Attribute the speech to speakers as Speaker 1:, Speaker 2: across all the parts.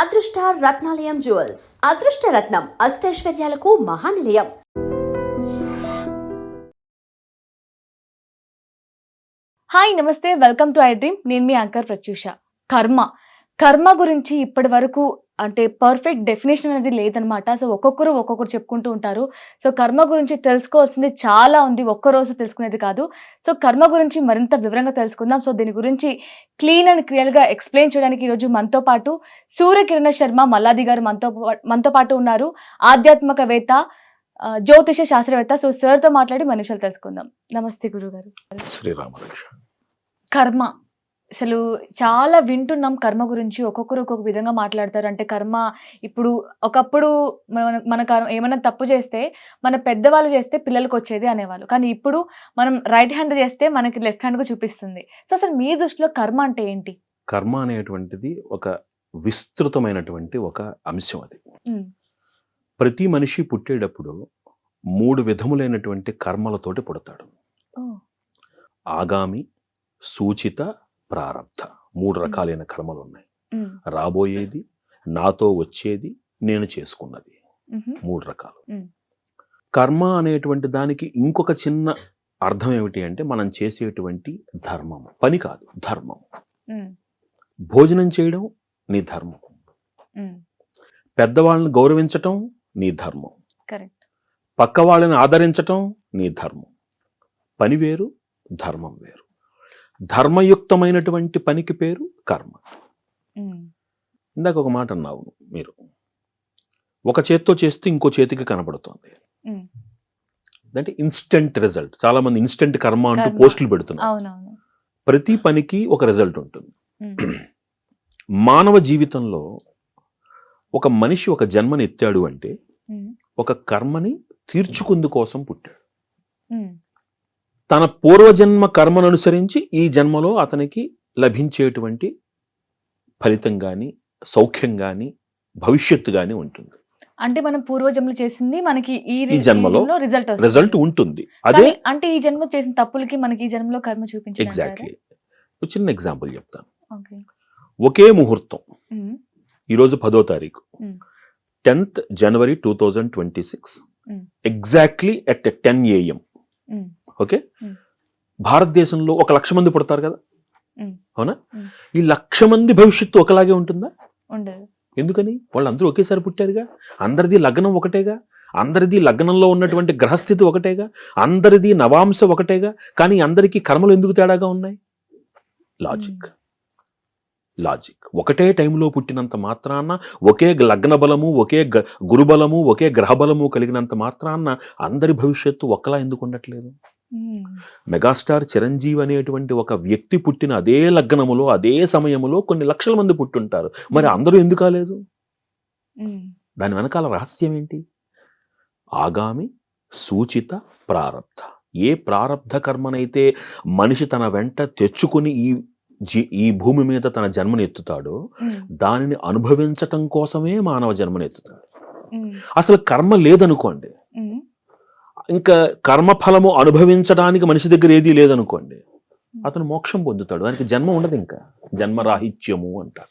Speaker 1: అదృష్ట రత్నాలయం జ్యువెల్స్ అదృష్ట రత్నం అష్టైశ్వర్యాలకు మహానిలయం.
Speaker 2: హాయ్ నమస్తే, వెల్కమ్ టు ఐ డ్రీమ్. నేను మీ యాంకర్ ప్రత్యూష. కర్మ గురించి ఇప్పటి వరకు అంటే పర్ఫెక్ట్ డెఫినేషన్ అనేది లేదనమాట. సో ఒక్కొక్కరు చెప్పుకుంటూ ఉంటారు. సో కర్మ గురించి తెలుసుకోవాల్సింది చాలా ఉంది, ఒక్కరోజు తెలుసుకునేది కాదు. సో కర్మ గురించి మరింత వివరంగా తెలుసుకుందాం. సో దీని గురించి క్లీన్ అండ్ క్లియర్గా ఎక్స్ప్లెయిన్ చేయడానికి ఈరోజు మనతో పాటు సూర్యకిరణ శర్మ మల్లాది గారు మనతో పాటు ఉన్నారు. ఆధ్యాత్మికవేత్త, జ్యోతిష శాస్త్రవేత్త. సో సార్తో మాట్లాడి మన విషయాలు తెలుసుకుందాం. నమస్తే గురుగారు. కర్మ అసలు చాలా వింటున్నాం. కర్మ గురించి ఒక్కొక్కరు ఒక్కొక్క విధంగా మాట్లాడతారు. అంటే కర్మ ఇప్పుడు ఒకప్పుడు మన ఏమైనా తప్పు చేస్తే మన పెద్దవాళ్ళు చేస్తే పిల్లలకు వచ్చేది అనేవాళ్ళు. కానీ ఇప్పుడు మనం రైట్ హ్యాండ్ చేస్తే మనకి లెఫ్ట్ హ్యాండ్గా చూపిస్తుంది. సో అసలు మీ దృష్టిలో కర్మ అంటే ఏంటి?
Speaker 3: కర్మ అనేటువంటిది ఒక విస్తృతమైనటువంటి ఒక అంశం. అది ప్రతి మనిషి పుట్టేటప్పుడు 3 విధములైనటువంటి కర్మలతోటి పుడతాడు. ఆగామి, సూచిత, ప్రారబ్ధ. 3 రకాలైన కర్మలు ఉన్నాయి. రాబోయేది, నాతో వచ్చేది, నేను చేసుకున్నది. 3 రకాలు. కర్మ అనేటువంటి దానికి ఇంకొక చిన్న అర్థం ఏమిటి అంటే మనం చేసేటువంటి ధర్మం. పని కాదు, ధర్మం. భోజనం చేయడం నీ ధర్మం. పెద్దవాళ్ళని గౌరవించటం నీ ధర్మం. పక్క వాళ్ళని ఆదరించటం నీ ధర్మం. పని వేరు, ధర్మం వేరు. ధర్మయుక్తమైనటువంటి పనికి పేరు కర్మ. ఇందాక ఒక మాట అన్నావు మీరు, ఒక చేత్తో చేస్తే ఇంకో చేతికి కనబడుతుంది అంటే ఇన్స్టెంట్ రిజల్ట్. చాలా మంది ఇన్స్టెంట్ కర్మ అంటూ పోస్టులు పెడుతున్నారు. ప్రతి పనికి ఒక రిజల్ట్ ఉంటుంది. మానవ జీవితంలో ఒక మనిషి ఒక జన్మని ఎత్తాడు అంటే ఒక కర్మని తీర్చుకుందు కోసం పుట్టాడు. తన పూర్వజన్మ కర్మను అనుసరించి ఈ జన్మలో అతనికి లభించేటువంటి ఫలితం కానీ, సౌఖ్యం కానీ, భవిష్యత్తు కానీ ఉంటుంది.
Speaker 2: అంటే మనం పూర్వజన్మలు చేసింది మనకి ఈ
Speaker 3: జన్మలో రిజల్ట్ ఉంటుంది. అదే
Speaker 2: అంటే ఈ జన్మ చేసిన తప్పులకి మనకి ఈ జన్మలో కర్మ చూపించింది.
Speaker 3: ఎగ్జాక్ట్లీ. చిన్న ఎగ్జాంపుల్ చెప్తాను. ఒకే ముహూర్తం. ఈరోజు 10వ తారీఖు, 10th January 2026, exactly at 10 AM. Okay, భారతదేశంలో 1,00,000 మంది పుడతారు కదా, అవునా? ఈ 1,00,000 మంది భవిష్యత్తు ఒకలాగే ఉంటుందా? ఎందుకని? వాళ్ళందరూ ఒకేసారి పుట్టారుగా. అందరిది లగ్నం ఒకటేగా, అందరిది లగ్నంలో ఉన్నటువంటి గ్రహస్థితి ఒకటేగా, అందరిది నవాంశ ఒకటేగా. కానీ అందరికీ కర్మలు ఎందుకు తేడాగా ఉన్నాయి? లాజిక్. ఒకటే టైంలో పుట్టినంత మాత్రాన, ఒకే లగ్న బలము, ఒకే గురుబలము, ఒకే గ్రహబలము కలిగినంత మాత్రాన అందరి భవిష్యత్తు ఒకలా ఎందుకు ఉండట్లేదు? మెగాస్టార్ చిరంజీవి అనేటువంటి ఒక వ్యక్తి పుట్టిన అదే లగ్నములో, అదే సమయములో కొన్ని లక్షల మంది పుట్టుంటారు. మరి అందరూ ఎందుకు కాలేదు? దాని వెనకాల రహస్యం ఏంటి? ఆగామి, సూచిత, ప్రారబ్ధ. ఏ ప్రారబ్ధ కర్మనైతే మనిషి తన వెంట తెచ్చుకుని ఈ భూమి మీద తన జన్మను ఎత్తుతాడో దానిని అనుభవించటం కోసమే మానవ జన్మను ఎత్తుతాడు. అసలు కర్మ లేదనుకోండి, ఇంకా కర్మఫలము అనుభవించడానికి మనిషి దగ్గర ఏదీ లేదనుకోండి, అతను మోక్షం పొందుతాడు. దానికి జన్మ ఉండదు, ఇంకా జన్మరాహిత్యము అంటారు.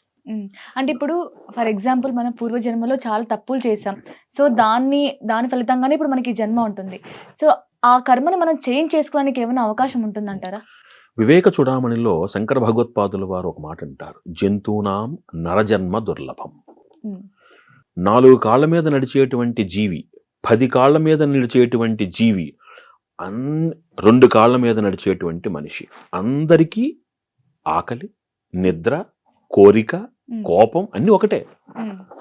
Speaker 2: అంటే ఇప్పుడు ఫర్ ఎగ్జాంపుల్ మనం పూర్వజన్మలో చాలా తప్పులు చేసాం. సో దాని ఫలితంగానే ఇప్పుడు మనకి జన్మ ఉంటుంది. సో ఆ కర్మను మనం చేంజ్ చేసుకోవడానికి ఏమైనా అవకాశం ఉంటుందంటారా?
Speaker 3: వివేక చూడామణిలో శంకర భగవత్పాదుల వారు ఒక మాట అంటారు, జంతువునాం నరజన్మ దుర్లభం. 4 కాళ్ళ మీద నడిచేటువంటి జీవి, 10 కాళ్ళ మీద నడిచేటువంటి జీవి, 2 కాళ్ళ మీద నడిచేటువంటి మనిషి, అందరికీ ఆకలి, నిద్ర, కోరిక, కోపం అన్నీ ఒకటే.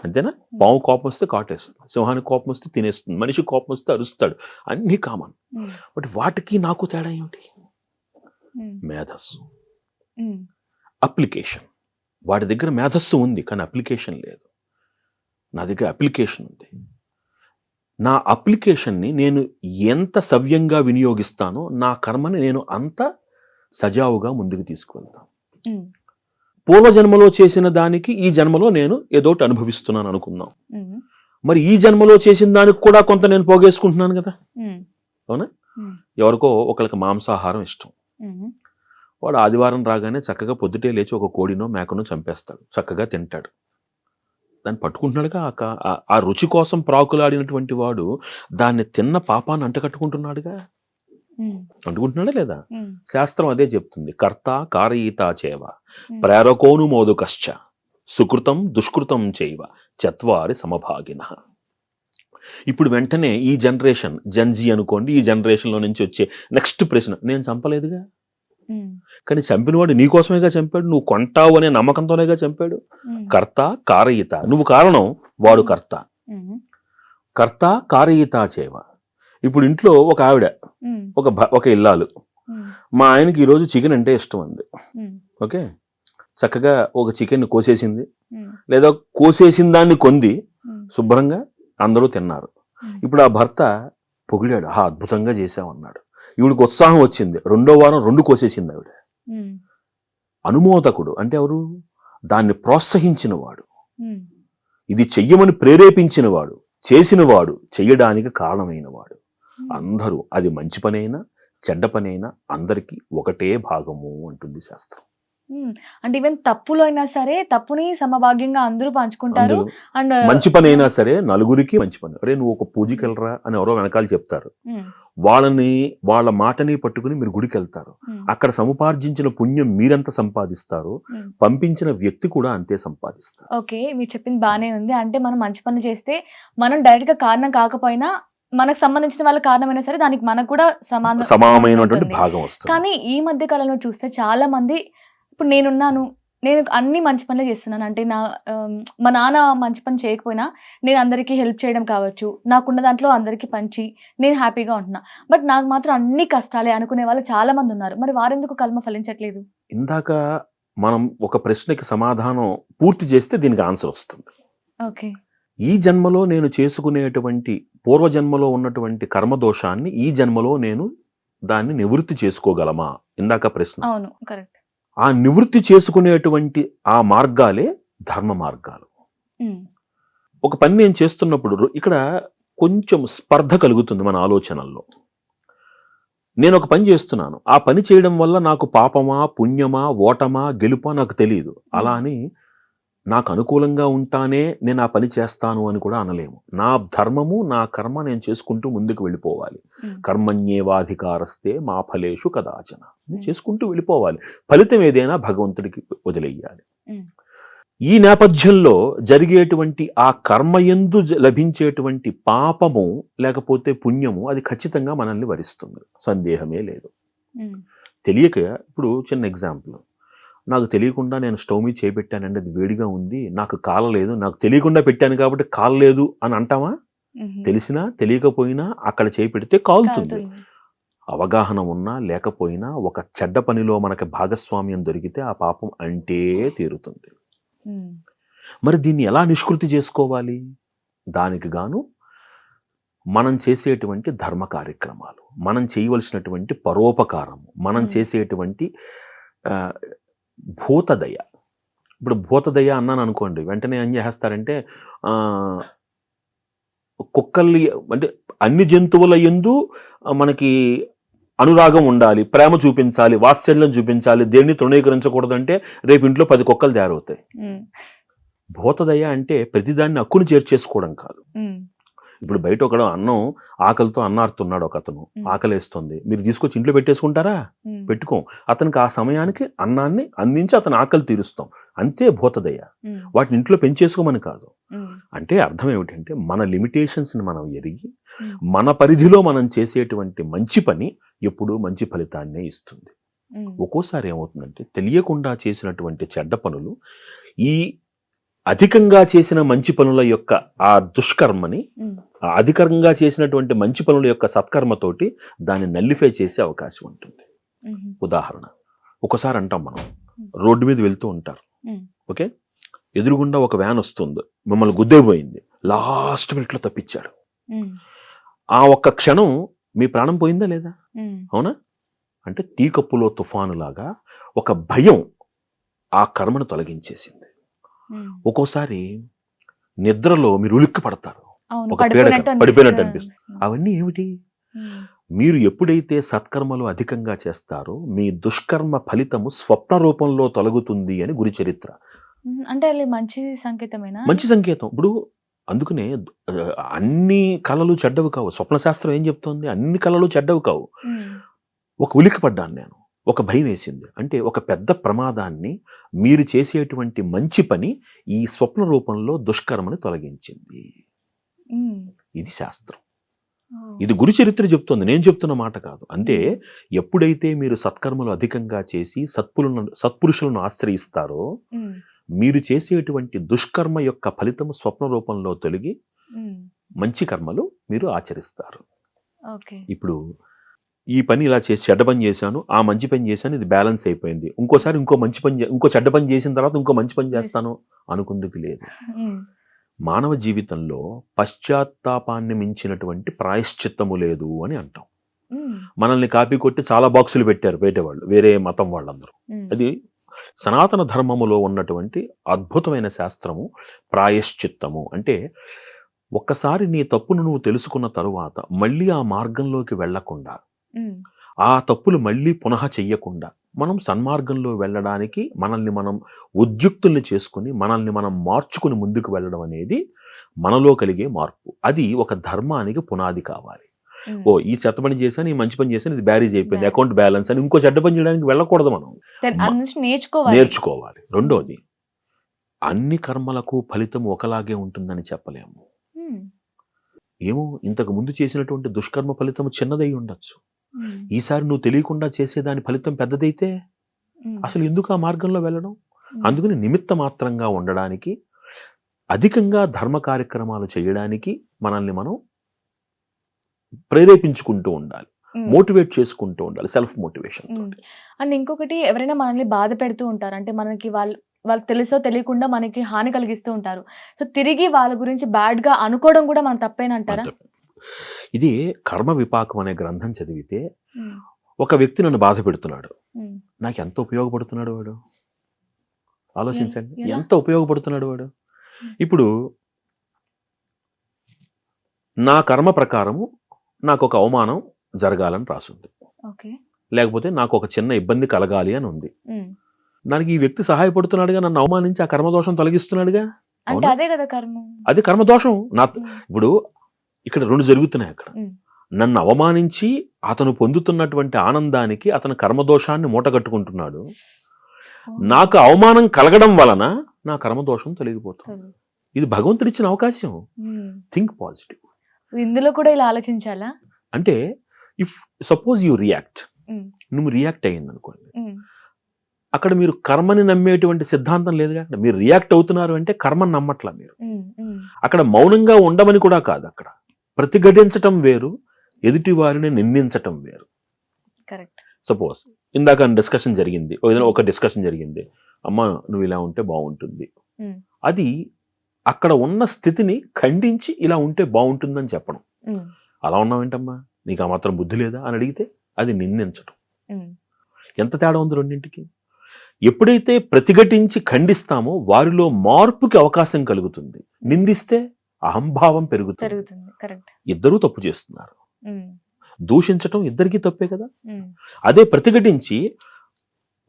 Speaker 3: అంతేనా? పాము కోపం వస్తే కాటేస్తుంది, సింహానికి కోపం వస్తే తినేస్తుంది, మనిషి కోపం వస్తే అరుస్తాడు, అన్నీ కామన్. బట్ వాటికి నాకు తేడా ఏమిటి? మేధస్సు, అప్లికేషన్. వాడి దగ్గర మేధస్సు ఉంది కానీ అప్లికేషన్ లేదు. నా దగ్గర అప్లికేషన్ ఉంది. నా అప్లికేషన్ని నేను ఎంత సవ్యంగా వినియోగిస్తానో నా కర్మని నేను అంత సజావుగా ముందుకు తీసుకువెళ్తాను. పూర్వజన్మలో చేసిన దానికి ఈ జన్మలో నేను ఏదోటి అనుభవిస్తున్నాను అనుకుందాం. మరి ఈ జన్మలో చేసిన దానికి కూడా కొంత నేను పోగేసుకుంటున్నాను కదా, అవునా? ఎవరికో ఒకరికి మాంసాహారం ఇష్టం, వాడు ఆదివారం రాగానే చక్కగా పొద్దుటే లేచి ఒక కోడినో మేకనో చంపేస్తాడు, చక్కగా తింటాడు. దాన్ని పట్టుకుంటున్నాడుగా. ఆ రుచి కోసం ప్రాకులాడినటువంటి వాడు దాన్ని తిన్న పాపాన్ని అంటకట్టుకుంటున్నాడుగా. అంటుకుంటున్నాడా లేదా? శాస్త్రం అదే చెప్తుంది. కర్త కారయీత చేవ ప్రేరకోను మోదుకశ్చ సుకృతం దుష్కృతం చేయవ చత్వారి సమభాగిన. ఇప్పుడు వెంటనే ఈ జనరేషన్ జెన్జీ అనుకోండి, ఈ జనరేషన్లో నుంచి వచ్చే నెక్స్ట్ ప్రశ్న, నేను చంపలేదుగా, కానీ చంపినవాడు నీకోసమేగా చంపాడు, నువ్వు కొంటావు అనే నమ్మకంతోనేగా చంపాడు. కర్త కారయిత, నువ్వు కారణం, వాడు కర్త. కర్త కారయిత చేవ. ఇప్పుడు ఇంట్లో ఒక ఆవిడ, ఒక ఇల్లాలు, మా ఆయనకి ఈరోజు చికెన్ అంటే ఇష్టం అంది. ఓకే, చక్కగా ఒక చికెన్ కోసేసింది, లేదా కోసేసిన దాన్ని కొంది శుభ్రంగా అందరూ తిన్నారు. ఇప్పుడు ఆ భర్త పొగిడాడు, అద్భుతంగా చేశామన్నాడు. ఈవిడికి ఉత్సాహం వచ్చింది, 2వ వారం 2 కోసేసింది ఆవిడ. అనుమోదకుడు అంటే ఎవరు? దాన్ని ప్రోత్సహించినవాడు, ఇది చెయ్యమని ప్రేరేపించినవాడు, చేసినవాడు, చెయ్యడానికి కారణమైనవాడు. అందరూ, అది మంచి పనైనా చెడ్డ పనైనా అందరికీ ఒకటే భాగము అంటుంది శాస్త్రం.
Speaker 2: అంటే ఈవెన్ తప్పులో అయినా సరే తప్పుని సమభాగ్యంగా అందరూ పంచుకుంటారు. అండ్
Speaker 3: మంచి పని అయినా సరే నలుగురికి మంచి పని. అరే నువ్వు ఒక పూజకి వెళ్ళరా అని ఎవరో వెనకాల చెప్తారు, వాళ్ళ మాటని పట్టుకుని మీరు గుడికి వెళ్తారు. అక్కడ సముపార్జించిన పుణ్యం మీరెంత సంపాదిస్తారు, పంపించిన వ్యక్తి కూడా అంతే సంపాదిస్తారు.
Speaker 2: ఓకే, మీరు చెప్పింది బానే ఉంది. అంటే మనం మంచి పని చేస్తే మనం డైరెక్ట్ గా కారణం కాకపోయినా మనకు సంబంధించిన వాళ్ళ కారణమైనా సరే దానికి మనకు కూడా
Speaker 3: సమానమైనటువంటి భాగం వస్తుంది.
Speaker 2: కానీ ఈ మధ్య కాలంలో చూస్తే చాలా మంది, ఇప్పుడు నేను అన్ని మంచి పనులే చేస్తున్నాను, అంటే మా నాన్న మంచి పని చేయకపోయినా నేను అందరికీ హెల్ప్ చేయడం కావచ్చు, నాకున్న దాంట్లో అందరికీ పంచి నేను హ్యాపీగా ఉంటున్నా. బట్ నాకు మాత్రం అన్ని కష్టాలే అనుకునే వాళ్ళు చాలా మంది ఉన్నారు. మరి వారెందుకు కర్మ ఫలించట్లేదు?
Speaker 3: ఇందాక మనం ఒక ప్రశ్నకి సమాధానం పూర్తి చేస్తే దీనికి ఆన్సర్ వస్తుంది.
Speaker 2: ఓకే,
Speaker 3: ఈ జన్మలో నేను చేసుకునేటువంటి పూర్వజన్మలో ఉన్నటువంటి కర్మదోషాన్ని ఈ జన్మలో నేను దాన్ని నివృత్తి చేసుకోగలమా? ఇందాక ప్రశ్న.
Speaker 2: అవును, కరెక్ట్.
Speaker 3: ఆ నివృత్తి చేసుకునేటువంటి ఆ మార్గాలే ధర్మ మార్గాలు. ఒక పని నేను చేస్తున్నప్పుడు ఇక్కడ కొంచెం స్పర్ధ కలుగుతుంది మన ఆలోచనల్లో. నేను ఒక పని చేస్తున్నాను, ఆ పని చేయడం వల్ల నాకు పాపమా పుణ్యమా ఓటమా గెలుపా నాకు తెలియదు. అలా అని నాకు అనుకూలంగా ఉంటానే నేను ఆ పని చేస్తాను అని కూడా అనలేము. నా ధర్మము నా కర్మ నేను చేసుకుంటూ ముందుకు వెళ్ళిపోవాలి. కర్మణ్యేవాధికారస్తే మా ఫలేషు కదాచన, చేసుకుంటూ వెళ్ళిపోవాలి. ఫలితం ఏదైనా భగవంతుడికి వదిలేయాలి. ఈ నేపథ్యంలో జరిగేటువంటి ఆ కర్మయందు లభించేటువంటి పాపము లేకపోతే పుణ్యము అది ఖచ్చితంగా మనల్ని వరిస్తుంది, సందేహమే లేదు. తెలియక, ఇప్పుడు చిన్న ఎగ్జాంపుల్, నాకు తెలియకుండా నేను స్టవ్ మీద చేపెట్టానండి, అది వేడిగా ఉంది, నాకు కాలలేదు, నాకు తెలియకుండా పెట్టాను కాబట్టి కాలలేదు అని అంటామా? తెలిసినా తెలియకపోయినా అక్కడ చేపెడితే కాలుతుంది. అవగాహన ఉన్నా లేకపోయినా ఒక చెడ్డ పనిలో మనకి భాగస్వామ్యం దొరికితే ఆ పాపం అంటే తీరుతుంది. మరి దీన్ని ఎలా నిష్కృతి చేసుకోవాలి? దానికి గాను మనం చేసేటువంటి ధర్మ కార్యక్రమాలు, మనం చేయవలసినటువంటి పరోపకారము, మనం చేసేటువంటి భూతదయ. ఇప్పుడు భూతదయ అన్నాను అనుకోండి, వెంటనే ఏం చేస్తారంటే కుక్కల్ని, అంటే అన్ని జంతువుల యందు మనకి అనురాగం ఉండాలి, ప్రేమ చూపించాలి, వాత్సల్యం చూపించాలి, దేన్ని తృణీకరించకూడదంటే రేపు ఇంట్లో 10 కుక్కలు తయారవుతాయి. భూతదయ అంటే ప్రతిదాన్ని హక్కును చేర్చేసుకోవడం కాదు. ఇప్పుడు బయట ఒకడు అన్నం ఆకలితో అన్నారుతున్నాడు, ఒక అతను ఆకలేస్తుంది, మీరు తీసుకొచ్చి ఇంట్లో పెట్టేసుకుంటారా? పెట్టుకోం. అతనికి ఆ సమయానికి అన్నాన్ని అందించి అతను ఆకలి తీరుస్తాం, అంతే భూతదయ. వాటిని ఇంట్లో పెంచేసుకోమని కాదు. అంటే అర్థం ఏమిటంటే మన లిమిటేషన్స్ని మనం ఎరిగి మన పరిధిలో మనం చేసేటువంటి మంచి పని ఎప్పుడూ మంచి ఫలితాన్నే ఇస్తుంది. ఒక్కోసారి ఏమవుతుందంటే తెలియకుండా చేసినటువంటి చెడ్డ పనులు ఈ అధికంగా చేసిన మంచి పనుల యొక్క ఆ దుష్కర్మని, అధికంగా చేసినటువంటి మంచి పనుల యొక్క సత్కర్మతోటి దాన్ని నల్లిఫై చేసే అవకాశం ఉంటుంది. ఉదాహరణ, ఒకసారి అంటాం మనం, రోడ్డు మీద వెళ్తూ ఉంటారు, ఓకే, ఎదురుగుండా ఒక వ్యాన్ వస్తుంది, మిమ్మల్ని గుద్దేపోయింది, లాస్ట్ మినిట్లో తప్పించాడు. ఆ ఒక్క క్షణం మీ ప్రాణం పోయిందా లేదా? అవునా? అంటే టీ కప్పులో తుఫాను లాగా ఒక భయం ఆ కర్మను తొలగించేసింది. ఒక్కోసారి నిద్రలో మీరు ఉలిక్కి పడతారు, ఒక పడిపోయినట్టు అనిపిస్తుంది. అవన్నీ ఏమిటి? మీరు ఎప్పుడైతే సత్కర్మలు అధికంగా చేస్తారో మీ దుష్కర్మ ఫలితము స్వప్న రూపంలో తొలగుతుంది అని గురి చరిత్ర.
Speaker 2: అంటే అది మంచి సంకేతమేనా?
Speaker 3: మంచి సంకేతం. ఇప్పుడు అందుకనే అన్ని కళలు చెడ్డవి కావు. స్వప్న శాస్త్రం ఏం చెప్తోంది? అన్ని కళలు చెడ్డవి కావు.
Speaker 2: హ్మ్.
Speaker 3: ఒక ఉలిక్కి పడ్డాను నేను. ఒక భయం వేసింది. అంటే ఒక పెద్ద ప్రమాదాన్ని మీరు చేసేటువంటి మంచి పని ఈ స్వప్న రూపంలో దుష్కర్మని తొలగించింది.
Speaker 2: హ్మ్.
Speaker 3: ఇది శాస్త్రం.
Speaker 2: ఓహ్!
Speaker 3: ఇది గురు చరిత్ర చెప్తోంది. నేను చెప్తున్న మాట కాదు. అంటే
Speaker 2: హ్మ్.
Speaker 3: ఎప్పుడైతే మీరు సత్కర్మలు అధికంగా చేసి సత్పురుషులను ఆశ్రయిస్తారో
Speaker 2: హ్మ్.
Speaker 3: మీరు చేసేటువంటి దుష్కర్మ యొక్క ఫలితం స్వప్న రూపంలో తొలగి
Speaker 2: హ్మ్.
Speaker 3: మంచి కర్మలు మీరు ఆచరిస్తారు.
Speaker 2: ఓకే.
Speaker 3: ఇప్పుడు ఈ పని ఇలా చేసి చెడ్డ పని చేశాను, ఆ మంచి పని చేశాను, ఇది బ్యాలెన్స్ అయిపోయింది. ఇంకోసారి ఇంకో చెడ్డ పని చేసిన తర్వాత ఇంకో మంచి పని చేస్తాను అనుకుందుకు లేదు.
Speaker 2: హ్మ్.
Speaker 3: మానవ జీవితంలో పశ్చాత్తాపాన్ని మించినటువంటి ప్రాయశ్చిత్తము లేదు అని అంటాం.
Speaker 2: హ్మ్.
Speaker 3: మనల్ని కాపీ కొట్టి చాలా బాక్సులు పెట్టారు బయట వాళ్ళు, వేరే మతం వాళ్ళందరూ.
Speaker 2: హ్మ్.
Speaker 3: అది సనాతన ధర్మములో ఉన్నటువంటి అద్భుతమైన శాస్త్రము ప్రాయశ్చిత్తము. అంటే ఒక్కసారి నీ తప్పును నువ్వు తెలుసుకున్న తరువాత మళ్ళీ ఆ మార్గంలోకి వెళ్లకుండా,
Speaker 2: హ్మ్.
Speaker 3: ఆ తప్పులు మళ్ళీ పునః చెయ్యకుండా మనం సన్మార్గంలో వెళ్ళడానికి మనల్ని మనం ఉద్యుక్తుల్ని చేసుకుని మనల్ని మనం మార్చుకుని ముందుకు వెళ్ళడం అనేది మనలో కలిగే మార్పు. అది ఒక ధర్మానికి పునాది కావాలి.
Speaker 2: హ్మ్.
Speaker 3: ఓ ఈ చెత్త పని చేశాను, ఈ మంచి పని చేశాను, ఇది బ్యారేజ్ అయిపోయింది,
Speaker 2: బ్యారేజ్.
Speaker 3: అకౌంట్ బ్యాలెన్స్ అని ఇంకో చెడ్డ పని చేయడానికి వెళ్ళకూడదు మనం.
Speaker 2: దాని నుంచి నేర్చుకోవాలి.
Speaker 3: నేర్చుకోవాలి. రెండోది, అన్ని కర్మలకు ఫలితం ఒకలాగే ఉంటుందని చెప్పలేము.
Speaker 2: హ్మ్.
Speaker 3: ఏమో ఇంతకు ముందు చేసినటువంటి దుష్కర్మ ఫలితం చిన్నదై ఉండొచ్చు.
Speaker 2: హ్మ్.
Speaker 3: ఈసారి నువ్వు తెలియకుండా చేసేదాని ఫలితం పెద్దదైతే
Speaker 2: హ్మ్.
Speaker 3: అసలు ఎందుకు ఆ మార్గంలో వెళ్ళడం?
Speaker 2: హ్మ్.
Speaker 3: అందుకని నిమిత్త మాత్రంగా ఉండడానికి, అధికంగా ధర్మ కార్యక్రమాలు చేయడానికి మనల్ని మనం ప్రేరేపించుకుంటూ ఉండాలి.
Speaker 2: హ్మ్.
Speaker 3: మోటివేట్ చేసుకుంటూ ఉండాలి. సెల్ఫ్ మోటివేషన్
Speaker 2: హ్మ్.
Speaker 3: తోటి.
Speaker 2: అండ్ ఇంకొకటి ఎవరైనా మనల్ని బాధ పెడుతూ ఉంటారు. అంటే మనకి వాళ్ళు తెలుసో తెలియకుండా మనకి హాని కలిగిస్తూ ఉంటారు. సో, తిరిగి వాళ్ళ గురించి బ్యాడ్‌గా అనుకోవడం కూడా మన తప్పేనంటారా?
Speaker 3: అంతే. ఇది కర్మ విపాకం అనే గ్రంథం చదివితే
Speaker 2: హ్మ్.
Speaker 3: ఒక వ్యక్తి నన్ను బాధ పెడుతున్నాడు.
Speaker 2: హ్మ్.
Speaker 3: నాకు ఎంత ఉపయోగపడుతున్నాడు వాడు? ఆలోచించండి.
Speaker 2: ఎలా?
Speaker 3: ఎంత ఉపయోగపడుతున్నాడు వాడు?
Speaker 2: హ్మ్.
Speaker 3: ఇప్పుడు నా కర్మ ప్రకారము నాకొక అవమానం జరగాలని రాసుంది.
Speaker 2: ఓకే.
Speaker 3: లేకపోతే నాకొక చిన్న ఇబ్బంది కలగాలి అని ఉంది.
Speaker 2: హ్మ్.
Speaker 3: దానికి ఈ వ్యక్తి సహాయపడుతున్నాడుగా, నన్ను అవమానించి ఆ కర్మదోషం తొలగిస్తున్నాడుగా.
Speaker 2: అంటే
Speaker 3: అవునా?
Speaker 2: అదే కదా కర్మ.
Speaker 3: అది కర్మదోషం.
Speaker 2: హ్మ్.
Speaker 3: ఇప్పుడు ఇక్కడ 2 జరుగుతున్నాయి అక్కడ.
Speaker 2: హ్మ్.
Speaker 3: నన్ను అవమానించి అతను పొందుతున్నటువంటి ఆనందానికి అతను కర్మదోషాన్ని మూటగట్టుకుంటున్నాడు.
Speaker 2: ఓహ్!
Speaker 3: నాకు అవమానం కలగడం వలన నా కర్మదోషం తొలగిపోతుంది.
Speaker 2: హ్మ్.
Speaker 3: ఇది భగవంతుడిచ్చిన అవకాశం.
Speaker 2: హ్మ్.
Speaker 3: Think positive.
Speaker 2: ఇందులో కూడా ఇలా ఆలోచించాలా?
Speaker 3: అంటే ఇఫ్ సపోజ్ యూ రియాక్ట్,
Speaker 2: హ్మ్.
Speaker 3: నువ్వు రియాక్ట్ అయ్యిందనుకోండి,
Speaker 2: హ్మ్.
Speaker 3: అక్కడ మీరు కర్మని నమ్మేటువంటి సిద్ధాంతం లేదుగా. మీరు రియాక్ట్ అవుతున్నారు అంటే కర్మని నమ్మట్లా మీరు.
Speaker 2: హ్మ్. హ్మ్.
Speaker 3: అక్కడ మౌనంగా ఉండమని కూడా కాదు. అక్కడ ప్రతిఘటించటం వేరు, ఎదుటి వారిని నిందించటం వేరు.
Speaker 2: కరెక్ట్.
Speaker 3: సపోజ్ ఇందాక డిస్కషన్ జరిగింది. ఏదైనా ఒక డిస్కషన్ జరిగింది. అమ్మా నువ్వు ఇలా ఉంటే బాగుంటుంది.
Speaker 2: హ్మ్.
Speaker 3: అది అక్కడ ఉన్న స్థితిని ఖండించి ఇలా ఉంటే బాగుంటుందని చెప్పడం.
Speaker 2: హ్మ్.
Speaker 3: అలా ఉన్నావేంటమ్మా, నీకు ఆ మాత్రం బుద్ధి లేదా అని అడిగితే అది నిందించటం.
Speaker 2: హ్మ్.
Speaker 3: ఎంత తేడా ఉంది రెండింటికి? ఎప్పుడైతే ప్రతిఘటించి ఖండిస్తామో వారిలో మార్పుకి అవకాశం కలుగుతుంది. నిందిస్తే అహంభావం పెరుగుతుంది.
Speaker 2: పెరుగుతుంది. కరెక్ట్.
Speaker 3: ఇద్దరూ తప్పు చేస్తున్నారు.
Speaker 2: హ్మ్.
Speaker 3: దూషించటం ఇద్దరికీ తప్పే కదా.
Speaker 2: హ్మ్.
Speaker 3: అదే ప్రతిఘటించి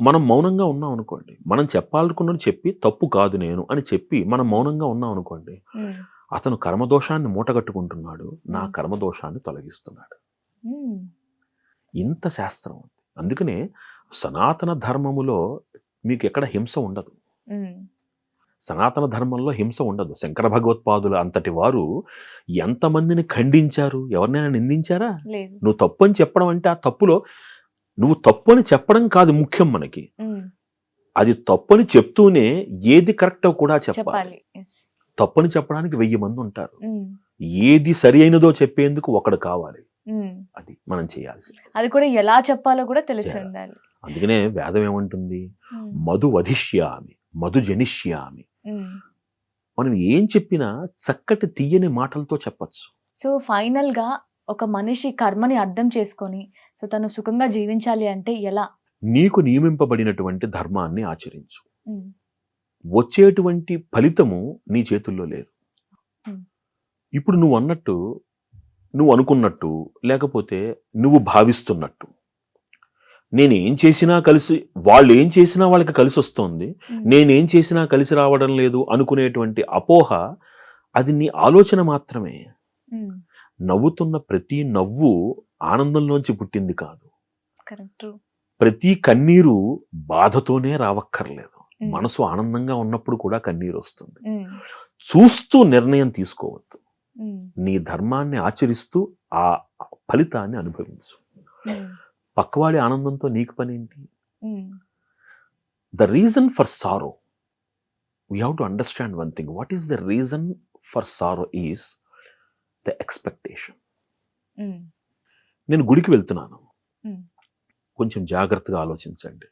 Speaker 3: మనం మౌనంగా ఉన్నాం అనుకోండి, మనం చెప్పాలనుకున్నది చెప్పి తప్పు కాదు నేను అని చెప్పి మనం మౌనంగా ఉన్నాం అనుకోండి,
Speaker 2: హ్మ్.
Speaker 3: అతను కర్మదోషాన్ని మూటగట్టుకుంటున్నాడు, నా
Speaker 2: హ్మ్.
Speaker 3: కర్మదోషాన్ని తొలగిస్తున్నాడు.
Speaker 2: హ్మ్.
Speaker 3: ఇంత శాస్త్రం ఉంది. అందుకనే సనాతన ధర్మములో మీకు ఎక్కడ హింస ఉండదు.
Speaker 2: హ్మ్.
Speaker 3: సనాతన ధర్మంలో హింస ఉండదు. శంకర భగవత్పాదులు అంతటి వారు ఎంతమందిని ఖండించారు? ఎవరినైనా నిందించారా?
Speaker 2: లేదు.
Speaker 3: నువ్వు తప్పు అని చెప్పడం అంటే ఆ తప్పులో నువ్వు తప్పు అని చెప్పడం కాదు ముఖ్యం మనకి.
Speaker 2: హ్మ్.
Speaker 3: అది తప్పని చెప్తూనే ఏది కరెక్టో కూడా చెప్పాలి.
Speaker 2: చెప్పాలి. యెస్.
Speaker 3: తప్పని చెప్పడానికి 1000 మంది ఉంటారు.
Speaker 2: హ్మ్.
Speaker 3: ఏది సరి అయినదో చెప్పేందుకు ఒకడు కావాలి.
Speaker 2: హ్మ్.
Speaker 3: అది మనం చేయాల్సింది.
Speaker 2: అది కూడా ఎలా చెప్పాలో కూడా తెలిసి ఉండాలి.
Speaker 3: అందుకనే వేదం ఏమంటుంది?
Speaker 2: హ్మ్.
Speaker 3: మధు వధిష్యామి, మధు జనిష్యామి.
Speaker 2: హ్మ్.
Speaker 3: మనం ఏం చెప్పినా చక్కటి తీయని మాటలతో చెప్పొచ్చు.
Speaker 2: సో, ఫైనల్‌గా ఒక మనిషి కర్మని అర్థం చేసుకొని, సో, తను సుఖంగా జీవించాలి అంటే ఎలా?
Speaker 3: నీకు నియమింపబడినటువంటి ధర్మాన్ని ఆచరించు.
Speaker 2: హ్మ్.
Speaker 3: వచ్చేటువంటి ఫలితము నీ చేతుల్లో లేదు.
Speaker 2: హ్మ్.
Speaker 3: ఇప్పుడు నువ్వు అన్నట్టు, నువ్వు అనుకున్నట్టు, లేకపోతే నువ్వు భావిస్తున్నట్టు నేనేం చేసినా కలిసి, వాళ్ళు ఏం చేసినా వాళ్ళకి కలిసి వస్తుంది, నేనేం చేసినా కలిసి రావడం లేదు అనుకునేటువంటి అపోహ, అది నీ ఆలోచన మాత్రమే. నవ్వుతున్న ప్రతి నవ్వు ఆనందంలోంచి పుట్టింది కాదు.
Speaker 2: కరెక్ట్.
Speaker 3: ప్రతి కన్నీరు బాధతోనే రావక్కర్లేదు. మనసు ఆనందంగా ఉన్నప్పుడు కూడా కన్నీరు వస్తుంది. చూస్తూ నిర్ణయం తీసుకోవద్దు. నీ ధర్మాన్ని ఆచరిస్తూ ఆ ఫలితాన్ని అనుభవించు. పక్కవాడి ఆనందంతో నీకు పనేంటి? The reason for sorrow, we have to understand one thing. What is the reason for sorrow is the expectation. నేను గుడికి వెళ్తున్నాను, కొంచెం జాగ్రత్తగా ఆలోచించండి.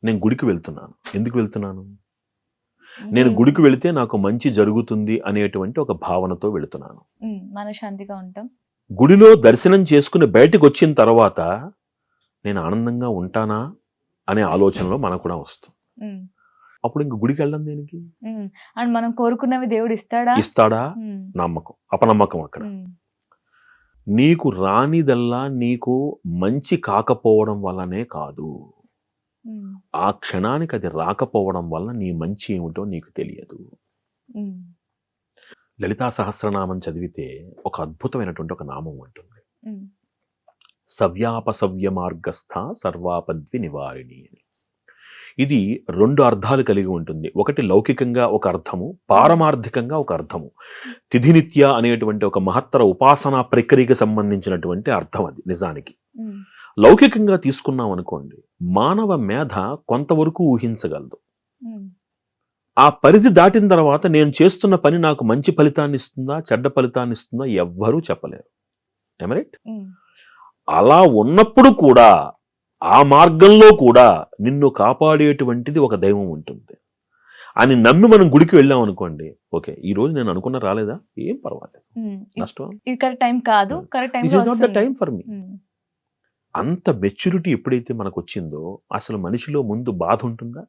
Speaker 3: నేను గుడికి వెళ్తున్నాను, ఎందుకు వెళ్తున్నాను? నేను గుడికి వెళితే నాకు మంచి జరుగుతుంది అనేటువంటి ఒక భావనతో వెళుతున్నాను.
Speaker 2: మనశ్శాంతిగా ఉంటాం.
Speaker 3: గుడిలో దర్శనం చేసుకుని బయటకు వచ్చిన తర్వాత నేను ఆనందంగా ఉంటానా అనే ఆలోచనలో మనకు కూడా వస్తుంది. అప్పుడు ఇంక గుడికి వెళ్ళడం దేనికి?
Speaker 2: అండ్ మనం కోరుకున్నవి దేవుడు ఇస్తాడా? నమ్మకం, అపనమ్మకం. అక్కడ నీకు రానిదల్లా నీకు మంచి కాకపోవడం వల్లనే కాదు, ఆ క్షణానికి అది రాకపోవడం వల్ల నీ మంచి ఏమిటో నీకు తెలియదు. లలితా సహస్రనామం చదివితే ఒక అద్భుతమైనటువంటి ఒక నామం ఉంటుంది, సవ్యాపసవ్య మార్గస్థ సర్వాపద్వి నివారిణి అని. ఇది 2 అర్థాలు కలిగి ఉంటుంది. ఒకటి లౌకికంగా ఒక అర్థము, పారమార్థికంగా ఒక అర్థము. తిథినిత్య అనేటువంటి ఒక మహత్తర ఉపాసనా ప్రక్రియకి సంబంధించినటువంటి అర్థం అది నిజానికి. లౌకికంగా తీసుకున్నాం అనుకోండి, మానవ మేధ కొంతవరకు ఊహించగలదు. ఆ పరిధి దాటిన తర్వాత నేను చేస్తున్న పని నాకు మంచి ఫలితాన్ని ఇస్తుందా, చెడ్డ ఫలితాన్ని ఇస్తుందా ఎవ్వరూ చెప్పలేరు. రైట్? అలా ఉన్నప్పుడు కూడా ఆ మార్గంలో కూడా నిన్ను కాపాడేటువంటిది ఒక దైవం ఉంటుంది అని నమ్మి మనం గుడికి వెళ్ళాం అనుకోండి, ఓకే ఈ రోజు నేను అనుకున్న రాలేదా, ఏం పర్వాలేదు, నష్టం, ఇది కరెక్ట్ టైం కాదు, correct time
Speaker 3: it is not the time for me. అంత మెచ్యూరిటీ ఎప్పుడైతే మనకు వచ్చిందో అసలు మనిషిలో ముందు బాధ ఉంటుందా?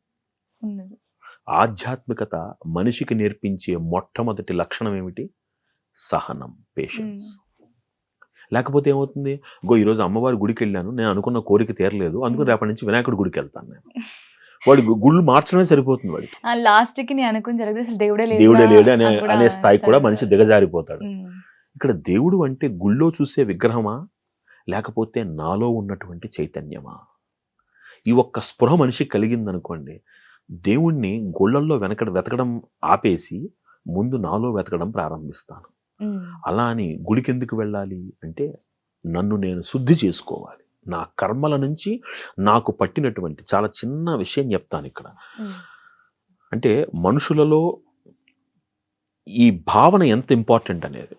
Speaker 3: ఆధ్యాత్మికత మనిషికి నేర్పించే మొట్టమొదటి లక్షణం ఏమిటి? సహనం, పేషెన్స్. లేకపోతే ఏమవుతుంది, ఈరోజు అమ్మవారి గుడికి వెళ్ళాను, నేను అనుకున్న కోరిక తీరలేదు, అందుకని రేపటి నుంచి వినాయకుడి గుడికి వెళ్తాను నేను. వాడి గుళ్ళు మార్చడమే సరిపోతుంది వాడికి.
Speaker 2: లాస్ట్ కి నేను అనుకుని జరిగితే అసలు దేవుడే
Speaker 3: లేడు అనే స్థాయికి కూడా మనిషి దిగజారిపోతాడు. ఇక్కడ దేవుడు అంటే గుళ్ళో చూసే విగ్రహమా, లేకపోతే నాలో ఉన్నటువంటి చైతన్యమా? ఈ ఒక్క స్పృహ మనిషికి కలిగిందనుకోండి, దేవుణ్ణి గుళ్ళల్లో వెతకడం ఆపేసి ముందు నాలో వెతకడం ప్రారంభిస్తాను. అలా అని గుడికి ఎందుకు వెళ్ళాలి అంటే, నన్ను నేను శుద్ధి చేసుకోవాలి. నా కర్మల నుంచి నాకు పట్టినటువంటి చాలా చిన్న విషయం చెప్తాను ఇక్కడ. అంటే మనుషులలో ఈ భావన ఎంత ఇంపార్టెంట్ అనేది.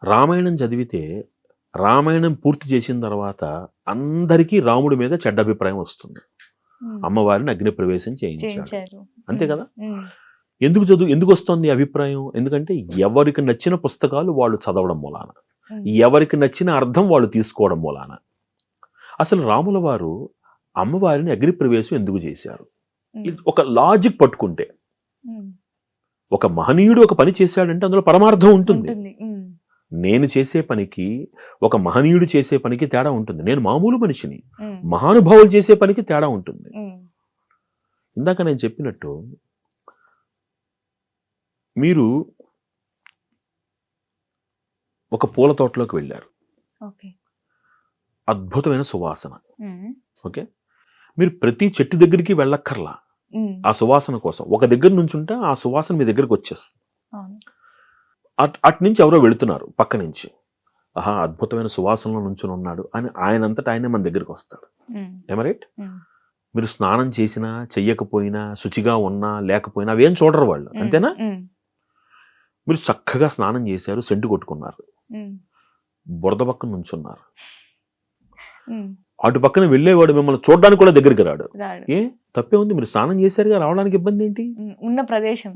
Speaker 3: రామాయణం చదివితే, రామాయణం పూర్తి చేసిన తర్వాత అందరికీ రాముడి మీద చెడ్డ అభిప్రాయం వస్తుంది. అమ్మవారిని అగ్ని ప్రవేశం చేయించారు, అంతే కదా? ఎందుకు వస్తుంది అభిప్రాయం? ఎందుకంటే ఎవరికి నచ్చిన పుస్తకాలు వాళ్ళు చదవడం మూలాన, ఎవరికి నచ్చిన అర్థం వాళ్ళు తీసుకోవడం మూలాన. అసలు రాముల వారు అమ్మవారిని అగ్ని ప్రవేశం ఎందుకు చేశారు? ఒక లాజిక్ పట్టుకుంటే, ఒక మహనీయుడు ఒక పని చేశాడంటే అందులో పరమార్థం ఉంటుంది. నేను చేసే పనికి, ఒక మహనీయుడు చేసే పనికి తేడా ఉంటుంది. నేను మామూలు మనిషిని, మహానుభావులు చేసే పనికి తేడా ఉంటుంది. ఇందాక నేను చెప్పినట్టు, మీరు ఒక పూల తోటలోకి వెళ్ళారు, అద్భుతమైన సువాసన, ఓకే, మీరు ప్రతి చెట్టు దగ్గరికి వెళ్ళక్కర్లా ఆ సువాసన కోసం. ఒక దగ్గర నుంచి ఉంటే ఆ సువాసన మీ దగ్గరికి వచ్చేస్తుంది. అటు నుంచి ఎవరో వెళుతున్నారు పక్క నుంచి, ఆహా అద్భుతమైన సువాసనలో నుంచుని ఉన్నాడు అని ఆయనంతటా ఆయనే మన దగ్గరికి వస్తాడు. రైట్? మీరు స్నానం చేసినా చెయ్యకపోయినా, శుచిగా ఉన్నా లేకపోయినా అవేం చూడరు వాళ్ళు, అంతేనా? మీరు చక్కగా స్నానం చేశారు, సెంటు కొట్టుకున్నారు, బురద పక్కన నుంచున్నారు, అటు పక్కన వెళ్ళేవాడు మిమ్మల్ని చూడడానికి కూడా దగ్గరికి రాడు. ఏ తప్పే ఉంది, మీరు స్నానం చేశారుగా, రావడానికి ఇబ్బంది ఏంటి?
Speaker 2: ఉన్న ప్రదేశం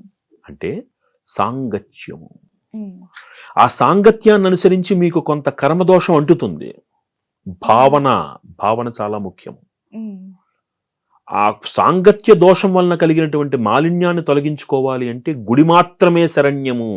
Speaker 2: అంటే
Speaker 3: సాంగత్యము. ఆ సాంగత్యాన్ని అనుసరించి మీకు కొంత కర్మదోషం అంటుతుంది. భావన చాలా ముఖ్యం. ఆ సాంగత్య దోషం వలన కలిగినటువంటి మాలిన్యాన్ని తొలగించుకోవాలి అంటే గుడి మాత్రమే శరణ్యము.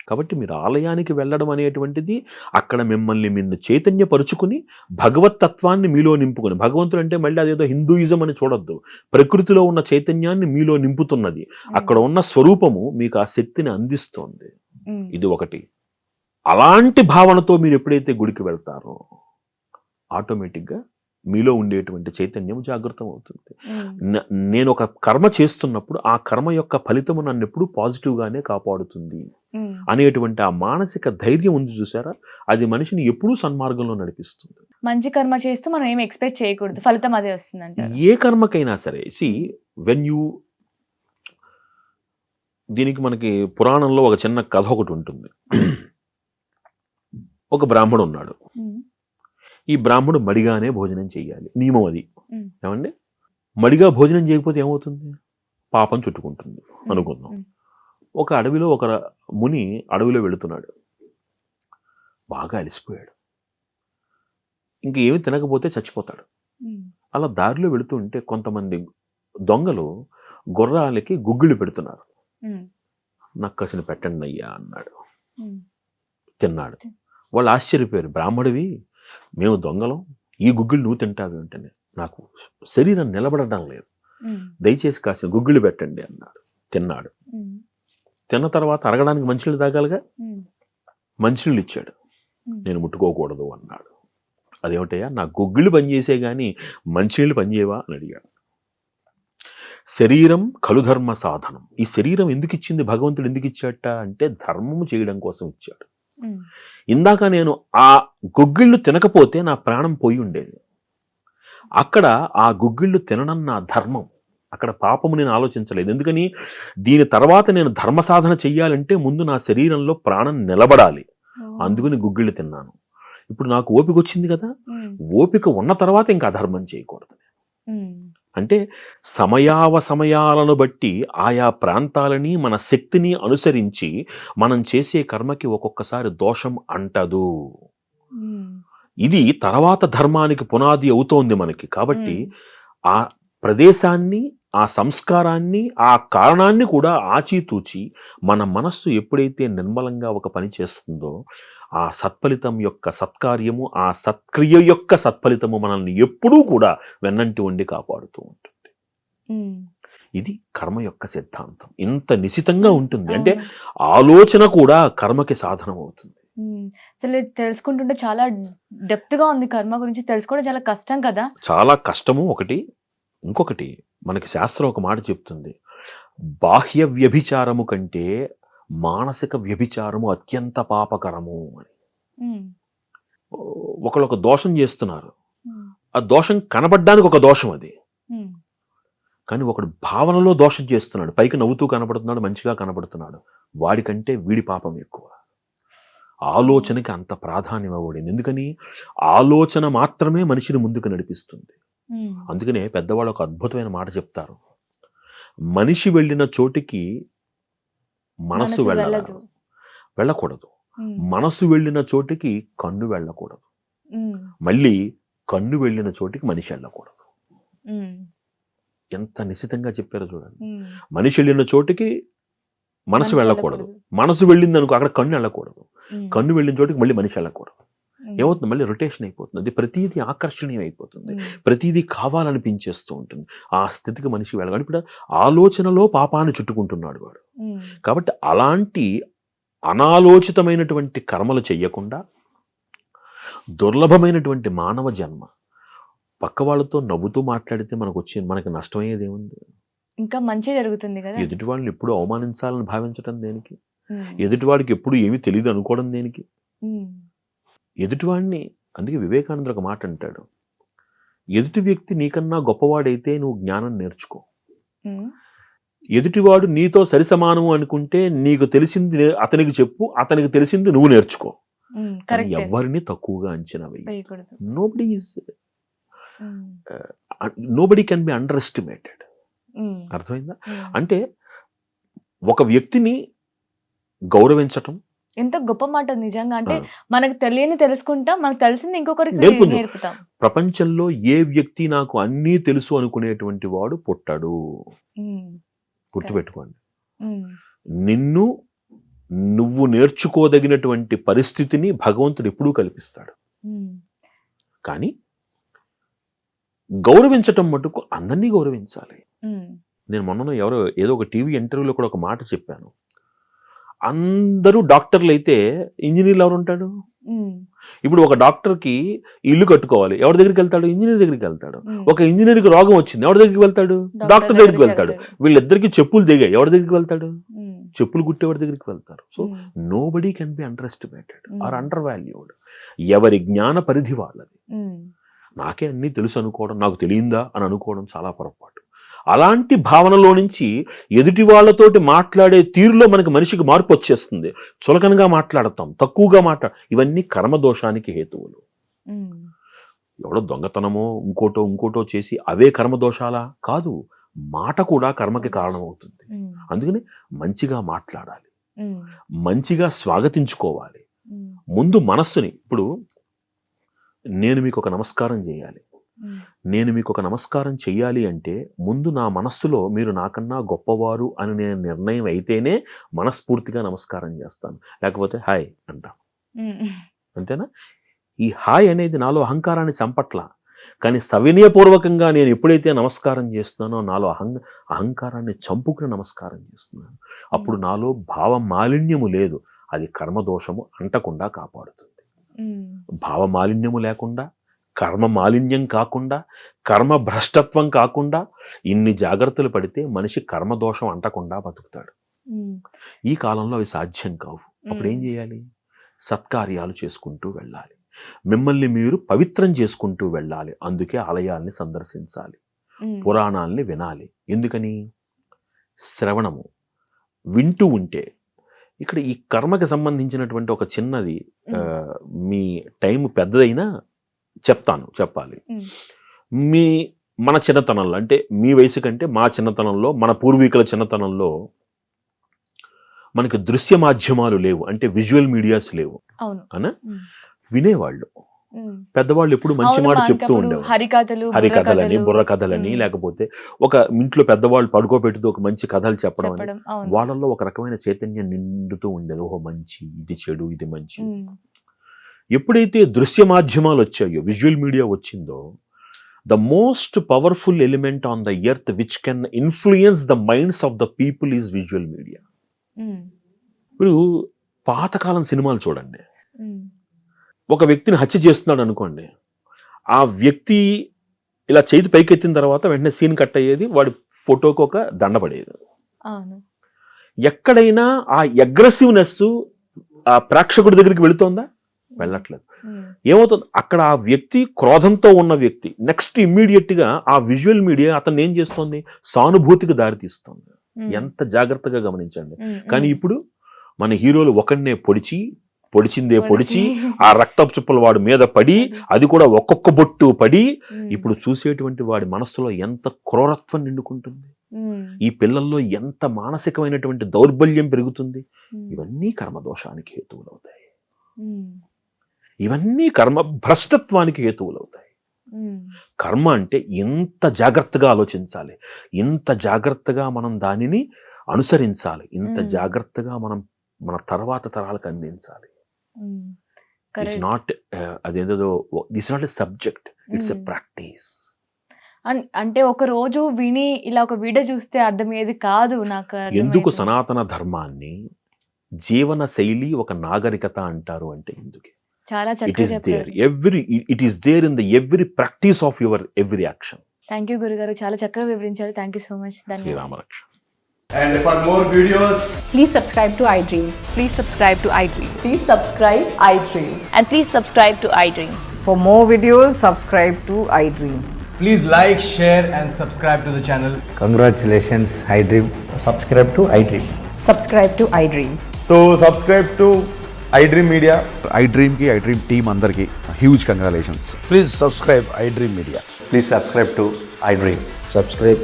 Speaker 3: కాబట్టి మీరు ఆలయానికి వెళ్ళడం అనేటువంటిది అక్కడ మిమ్మల్ని మీరు చైతన్యపరుచుకుని భగవత్ తత్వాన్ని మీలో నింపుకొని, భగవంతుడు అంటే మళ్ళీ అదేదో హిందూయిజం అని చూడొద్దు, ప్రకృతిలో ఉన్న చైతన్యాన్ని మీలో నింపుతున్నది, అక్కడ ఉన్న స్వరూపము మీకు ఆ శక్తిని అందిస్తోంది. ఇది ఒకటి. అలాంటి భావనతో మీరు ఎప్పుడైతే గుడికి వెళ్తారో ఆటోమేటిక్గా మీలో ఉండేటువంటి చైతన్యం జాగృతం అవుతుంది. నేను ఒక కర్మ చేస్తున్నప్పుడు ఆ కర్మ యొక్క ఫలితము నన్ను ఎప్పుడు పాజిటివ్గానే కాపాడుతుంది అనేటువంటి ఆ మానసిక ధైర్యం ఉంది చూసారా, అది మనిషిని ఎప్పుడూ సన్మార్గంలో నడిపిస్తుంది.
Speaker 2: మంచి కర్మ చేస్తూ మనం ఏం ఎక్స్పెక్ట్ చేయకూడదు, ఫలితం అదే వస్తుంది.
Speaker 3: ఏ కర్మకైనా సరే వెన్ యూ, దీనికి మనకి పురాణంలో ఒక చిన్న కథ ఒకటి ఉంటుంది. ఒక బ్రాహ్మడు ఉన్నాడు. ఈ బ్రాహ్మడు మడిగానే భోజనం చేయాలి, నియమం అది. ఏమండి, మడిగా భోజనం చేయకపోతే ఏమవుతుంది? పాపం చుట్టుకుంటుంది అనుకుందాం. ఒక అడవిలో ఒక ముని అడవిలో వెళుతున్నాడు, బాగా అలసిపోయాడు, ఇంక ఏమి తినకపోతే చచ్చిపోతాడు. అలా దారిలో వెళుతూ ఉంటే కొంతమంది దొంగలు గుర్రాలకి గుగ్గిళ్ళు పెడుతున్నారు. నాకు కాసిన పెట్టండి అయ్యా అన్నాడు. తిన్నాడు. వాళ్ళు ఆశ్చర్యపోయారు, బ్రాహ్మడివి, మేము దొంగలం, ఈ గుగ్గిళ్ళు నువ్వు తింటావు ఏంటని, నాకు శరీరం నిలబడడం లేదు, దయచేసి కాసిన గుగ్గిళ్ళు పెట్టండి అన్నాడు. తిన్నాడు. తిన్న తర్వాత అరగడానికి మంచినీళ్ళు తాగాలిగా, మంచినీళ్ళు ఇచ్చాడు. నేను ముట్టుకోకూడదు అన్నాడు. అదేమిటయ్యా, నా గుగ్గిళ్ళు పనిచేసే కానీ మంచినీళ్ళు పనిచేయవా అని అడిగాడు. శరీరం కలుధర్మ సాధనం. ఈ శరీరం ఎందుకు ఇచ్చింది భగవంతుడు, ఎందుకు ఇచ్చాట అంటే ధర్మము చేయడం కోసం ఇచ్చాడు. ఇందాక నేను ఆ గుగ్గిళ్ళు తినకపోతే నా ప్రాణం పోయి ఉండేది. అక్కడ ఆ గుగ్గిళ్ళు తినడం నా ధర్మం, అక్కడ పాపము నేను ఆలోచించలేదు. ఎందుకని, దీని తర్వాత నేను ధర్మ సాధన చెయ్యాలంటే ముందు నా శరీరంలో ప్రాణం నిలబడాలి, అందుకని గుగ్గిళ్ళు తిన్నాను. ఇప్పుడు నాకు ఓపిక వచ్చింది కదా, ఓపిక ఉన్న తర్వాత ఇంకా అధర్మం చేయకూడదు. అంటే సమయాలను బట్టి ఆయా ప్రాంతాలని మన శక్తిని అనుసరించి మనం చేసే కర్మకి ఒక్కొక్కసారి దోషం అంటదు. ఇది తర్వాత ధర్మానికి పునాది అవుతోంది మనకి. కాబట్టి ఆ ప్రదేశాన్ని, ఆ సంస్కారాన్ని, ఆ కారణాన్ని కూడా ఆచితూచి మన మనస్సు ఎప్పుడైతే నిర్మలంగా ఒక పని చేస్తుందో ఆ సత్ఫలితం యొక్క సత్కార్యము, ఆ సత్క్రియ యొక్క సత్ఫలితము మనల్ని ఎప్పుడూ కూడా వెన్నంటి ఉండి కాపాడుతూ ఉంటుంది. ఇది కర్మ యొక్క సిద్ధాంతం. ఇంత నిశితంగా ఉంటుంది అంటే ఆలోచన కూడా కర్మకి సాధనం అవుతుంది.
Speaker 2: అసలు తెలుసుకుంటుంటే చాలా డెప్త్ గా ఉంది. కర్మ గురించి తెలుసుకోవడం చాలా కష్టం కదా. చాలా
Speaker 3: కష్టము ఒకటి. ఇంకొకటి మనకి శాస్త్రం ఒక మాట చెప్తుంది, బాహ్య వ్యభిచారము కంటే మానసిక వ్యభిచారము అత్యంత పాపకరము అని. ఒకళ్ళు ఒక దోషం చేస్తున్నారు, ఆ దోషం కనబడ్డానికి ఒక దోషం అది, కానీ ఒకడు భావనలో దోషం చేస్తున్నాడు, పైకి నవ్వుతూ కనబడుతున్నాడు, మంచిగా కనబడుతున్నాడు, వాడికంటే వీడి పాపం ఎక్కువ. ఆలోచనకి అంత ప్రాధాన్యం ఇవ్వబడింది. ఎందుకని, ఆలోచన మాత్రమే మనిషిని ముందుకు నడిపిస్తుంది. అందుకనే పెద్దవాళ్ళు ఒక అద్భుతమైన మాట చెప్తారు, మనిషి వెళ్ళిన చోటికి మనసు వెళ్ళకూడదు, మనసు వెళ్ళిన చోటికి కన్ను వెళ్ళకూడదు, మళ్ళీ కన్ను వెళ్ళిన చోటికి మనిషి వెళ్ళకూడదు. ఎంత నిశితంగా చెప్పారో చూడండి. మనిషి వెళ్ళిన చోటికి మనసు వెళ్ళకూడదు, మనసు వెళ్ళింది అనుకో అక్కడ కన్ను వెళ్ళకూడదు, కన్ను వెళ్ళిన చోటికి మళ్ళీ మనిషి వెళ్ళకూడదు. ఏమవుతుంది, మళ్ళీ రొటేషన్ అయిపోతుంది, అది ప్రతిదీ ఆకర్షణీయం అయిపోతుంది, ప్రతిదీ కావాలనిపించేస్తూ ఉంటుంది. ఆ స్థితికి మనిషి వెళ్ళగాలి. ఇప్పుడు ఆలోచనలో పాపాన్ని చుట్టుకుంటున్నాడు వాడు. కాబట్టి అలాంటి అనాలోచితమైనటువంటి కర్మలు చెయ్యకుండా దుర్లభమైనటువంటి మానవ జన్మ, పక్క వాళ్ళతో నవ్వుతూ మాట్లాడితే మనకి నష్టమయ్యేది ఏముంది?
Speaker 2: ఇంకా మంచి జరుగుతుంది కదా.
Speaker 3: ఎదుటి వాళ్ళని ఎప్పుడు అవమానించాలని భావించడం దేనికి? ఎదుటివాడికి ఎప్పుడు ఏమీ తెలియదు అనుకోవడం దేనికి? ఎదుటివాడిని, అందుకే వివేకానందుడు ఒక మాట అంటాడు, ఎదుటి వ్యక్తి నీకన్నా గొప్పవాడైతే నువ్వు జ్ఞానం నేర్చుకో, ఎదుటివాడు నీతో సరిసమానము అనుకుంటే నీకు తెలిసింది అతనికి చెప్పు, అతనికి తెలిసింది నువ్వు నేర్చుకో. ఎవరిని తక్కువగా అంచనా వేయకూడదు. Nobody can be under estimated. అర్థమైందా? అంటే ఒక వ్యక్తిని గౌరవించటం
Speaker 2: ఎంత గొప్ప మాట నిజంగా. అంటే మనకు తెలియని తెలుసుకుంటాం, మనకు తెలిసింది ఇంకొకరికి నేర్పుతాం.
Speaker 3: ప్రపంచంలో ఏ వ్యక్తి నాకు అన్నీ తెలుసు అనుకునేటువంటి వాడు పుట్టాడు. గుర్తుపెట్టుకోండి, నిన్ను నువ్వు నేర్చుకోదగినటువంటి పరిస్థితిని భగవంతుడు ఎప్పుడూ కల్పిస్తాడు. కానీ గౌరవించటం మటుకు అందరినీ గౌరవించాలి. నేను మొన్న ఏదో ఒక టీవీ ఇంటర్వ్యూలో కూడా ఒక మాట చెప్పాను. అందరూ డాక్టర్లు అయితే ఇంజనీర్లు ఎవరు ఉంటాడు? ఇప్పుడు ఒక డాక్టర్కి ఇల్లు కట్టుకోవాలి, ఎవరి దగ్గరికి వెళ్తాడు? ఇంజనీర్ దగ్గరికి వెళ్తాడు. ఒక ఇంజనీర్కి రోగం వచ్చింది, ఎవరి దగ్గరికి వెళ్తాడు? డాక్టర్ దగ్గరికి వెళ్తాడు. వీళ్ళిద్దరికి చెప్పులు దిగాయి, ఎవరి దగ్గరికి వెళ్తాడు? చెప్పులు కుట్టేవాడి దగ్గరికి వెళ్తారు. So nobody can be underestimated or undervalued. ఎవరి జ్ఞాన పరిధి వాళ్ళది. నాకే అన్నీ తెలుసు అనుకోవడం, నాకు తెలియందా అని అనుకోవడం చాలా పొరపాటు. అలాంటి భావనలో నుంచి ఎదుటి వాళ్ళతోటి మాట్లాడే తీరులో మనిషికి మార్పు వచ్చేస్తుంది. చులకనగా మాట్లాడతాం, తక్కువగా ఇవన్నీ కర్మదోషానికి హేతువులు. ఎవడో దొంగతనమో ఇంకోటో చేసి అవే కర్మదోషాలా? కాదు, మాట కూడా కర్మకి కారణమవుతుంది. అందుకని మంచిగా మాట్లాడాలి, మంచిగా స్వాగతించుకోవాలి. ముందు మనస్సుని, ఇప్పుడు నేను మీకు ఒక నమస్కారం చేయాలి, నేను మీకు ఒక నమస్కారం చెయ్యాలి అంటే ముందు నా మనస్సులో మీరు నాకన్నా గొప్పవారు అని నేను నిర్ణయం అయితేనే మనస్ఫూర్తిగా నమస్కారం చేస్తాను. లేకపోతే హాయ్ అంటాను. అంతేనా? ఈ హాయ్ అనేది నాలో అహంకారాన్ని చంపట్లా, కానీ సవినయపూర్వకంగా నేను ఎప్పుడైతే నమస్కారం చేస్తున్నానో నాలో అహంకారాన్ని చంపుకుని నమస్కారం చేస్తున్నాను. అప్పుడు నాలో భావ మాలిన్యము లేదు, అది కర్మదోషము అంటకుండా కాపాడుతుంది. భావ మాలిన్యము లేకుండా, కర్మ మాలిన్యం కాకుండా, కర్మ భ్రష్టత్వం కాకుండా ఇన్ని జాగ్రత్తలు పడితే మనిషి కర్మదోషం అంటకుండా బతుకుతాడు. ఈ కాలంలో అవి సాధ్యం కావు. అప్పుడు ఏం చేయాలి? సత్కార్యాలు చేసుకుంటూ వెళ్ళాలి, మిమ్మల్ని మీరు పవిత్రం చేసుకుంటూ వెళ్ళాలి. అందుకే ఆలయాల్ని సందర్శించాలి, పురాణాల్ని వినాలి. ఎందుకని? శ్రవణము వింటూ ఉంటే. ఇక్కడ ఈ కర్మకి సంబంధించినటువంటి ఒక చిన్నది, మీ టైం పెద్దదైనా చెప్పాలి. మన చిన్నతనంలో, అంటే మీ వయసు కంటే మా చిన్నతనంలో, మన పూర్వీకుల చిన్నతనంలో మనకి దృశ్య మాధ్యమాలు లేవు, అంటే విజువల్ మీడియాస్ లేవు. అనా వినేవాళ్ళు పెద్దవాళ్ళు ఎప్పుడు మంచి మాట చెప్తూ ఉండేవారు. హరికథలని, బుర్ర కథలని, లేకపోతే ఒక ఇంట్లో పెద్దవాళ్ళు పడుకోబెట్టుతూ ఒక మంచి కథలు చెప్పడం అని వాళ్ళల్లో ఒక రకమైన చైతన్యం నిండుతూ ఉండేది. ఓహో మంచి, ఇది చెడు, ఇది మంచి. ఎప్పుడైతే దృశ్య మాధ్యమాలు వచ్చాయో, విజువల్ మీడియా వచ్చిందో, the most powerful element on the earth which can influence the minds of the people is visual media. ఇప్పుడు పాతకాలం సినిమాలు చూడండి, ఒక వ్యక్తిని హత్య చేస్తున్నాడు అనుకోండి, ఆ వ్యక్తి ఇలా చేతి పైకెత్తిన తర్వాత వెంటనే సీన్ కట్ అయ్యేది, వాడి ఫోటోకి ఒక దండ పడేది. ఎక్కడైనా ఆ అగ్రెసివ్నెస్ ఆ ప్రేక్షకుడి దగ్గరికి వెళుతోందా? వెళ్ళట్లేదు. ఏమవుతుంది? అక్కడ ఆ వ్యక్తి క్రోధంతో ఉన్న వ్యక్తి నెక్స్ట్ ఇమ్మీడియట్ గా ఆ విజువల్ మీడియా అతను ఏం చేస్తుంది? సానుభూతికి దారితీస్తుంది. ఎంత జాగ్రత్తగా గమనించండి. కానీ ఇప్పుడు మన హీరోలు ఒకరినే పొడిచి ఆ రక్తపు చుప్పలు వాడి మీద పడి, అది కూడా ఒక్కొక్క బొట్టు పడి, ఇప్పుడు చూసేటువంటి వాడి మనస్సులో ఎంత క్రూరత్వం నిండుకుంటుంది, ఈ పిల్లల్లో ఎంత మానసికమైనటువంటి దౌర్బల్యం పెరుగుతుంది. ఇవన్నీ కర్మదోషానికి హేతువులు అవుతాయి, ఇవన్నీ కర్మ భ్రష్టత్వానికి హేతువులు అవుతాయి. కర్మ అంటే ఇంత జాగ్రత్తగా ఆలోచించాలి, ఇంత జాగ్రత్తగా మనం దానిని అనుసరించాలి, ఇంత జాగ్రత్తగా మనం మన తర్వాత తరాలకు అందించాలి. ఇట్స్ నాట్ అదేదో it's not a subject, it's a practice.
Speaker 2: అంటే ఒక రోజు విని ఇలా ఒక వీడియో చూస్తే అర్థమయ్యేది కాదు నాకు.
Speaker 3: ఎందుకు సనాతన ధర్మాన్ని జీవన శైలి ఒక నాగరికత అంటారు అంటే ఎందుకే?
Speaker 2: చాలా చక్కగా చెప్పారు.
Speaker 3: It is there in the every practice of your every action.
Speaker 2: Thank you గురుగారు, చాలా చక్కగా వివరించారు. Thank you so much.
Speaker 3: శ్రీరామరక్ష.
Speaker 4: And for more videos,
Speaker 5: please subscribe to iDream.
Speaker 6: Please subscribe to iDream.
Speaker 5: Please subscribe iDream.
Speaker 6: And please subscribe to iDream.
Speaker 5: For more videos, subscribe to iDream.
Speaker 4: please like, share and subscribe to the channel.
Speaker 7: Congratulations, iDream.
Speaker 8: Subscribe to iDream.
Speaker 5: Subscribe to iDream.
Speaker 4: So subscribe to iDream Media.
Speaker 9: iDream ki iDream team andarki huge congratulations.
Speaker 7: Please subscribe iDream Media.
Speaker 8: Please subscribe to iDream.
Speaker 7: Subscribe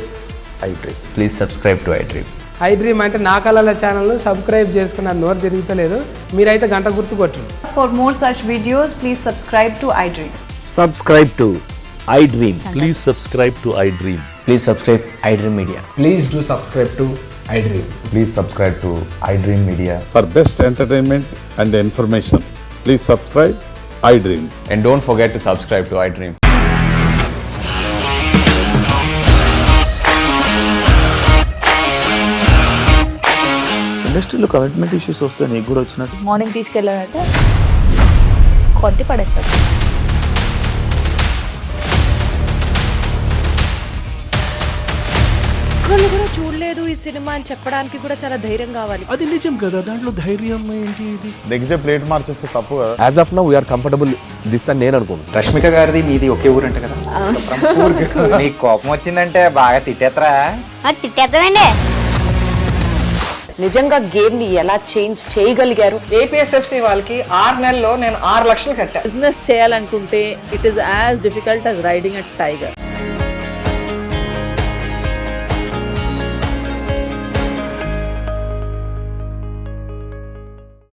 Speaker 7: iDream.
Speaker 8: Please subscribe to iDream.
Speaker 10: iDream అంటే నా కళల channel subscribe చేసుకున్న నోరు తిరుగుతలేదు, మీరైతే గంట గుర్తు కొట్టండి.
Speaker 5: For more such videos, please subscribe to iDream.
Speaker 8: Subscribe to iDream.
Speaker 11: Please subscribe to iDream.
Speaker 8: Please subscribe iDream Media.
Speaker 4: Please do subscribe to iDream.
Speaker 7: Please subscribe to iDream Media.
Speaker 9: For best entertainment and information, please subscribe iDream.
Speaker 8: And don't forget to subscribe to iDream.
Speaker 7: ఇండస్ట్రీలో commitment issues వస్తే నీకు కూడా వచ్చినట్టు
Speaker 6: morning తీసుకెళ్ళాలంటే కొట్టి పడేస్తారు.
Speaker 5: ఒక్కళ్ళు కూడా చూడలేదు ఈ సినిమా అని చెప్పడానికి కూడా చాలా ధైర్యం కావాలి.
Speaker 9: అది నిజం కదా, దాంట్లో ధైర్యం ఏంటి? ఇది
Speaker 4: నెక్స్ట్ డే ప్లేట్ మార్చేస్తే తప్పు కదా.
Speaker 8: As of now we are comfortable this అని నేను అనుకుంటున్నాను.
Speaker 10: రష్మిక గారిది మీది ఒకే ఊరంట కదా.
Speaker 7: నీకు కోపం వచ్చిందంటే బాగా తిట్టేత్తరా?
Speaker 6: తిట్టేద్దామండి.
Speaker 5: నిజంగా గేమ్ ని ఎలా చేంజ్ చేయగలిగారు?
Speaker 10: ఏపీఎస్ఎఫ్సి వాళ్ళకి 6 నెలల్లో నేను 6 లక్షలు కట్టా.
Speaker 6: బిజినెస్ చేయాలనుకుంటే it is as difficult as riding a tiger.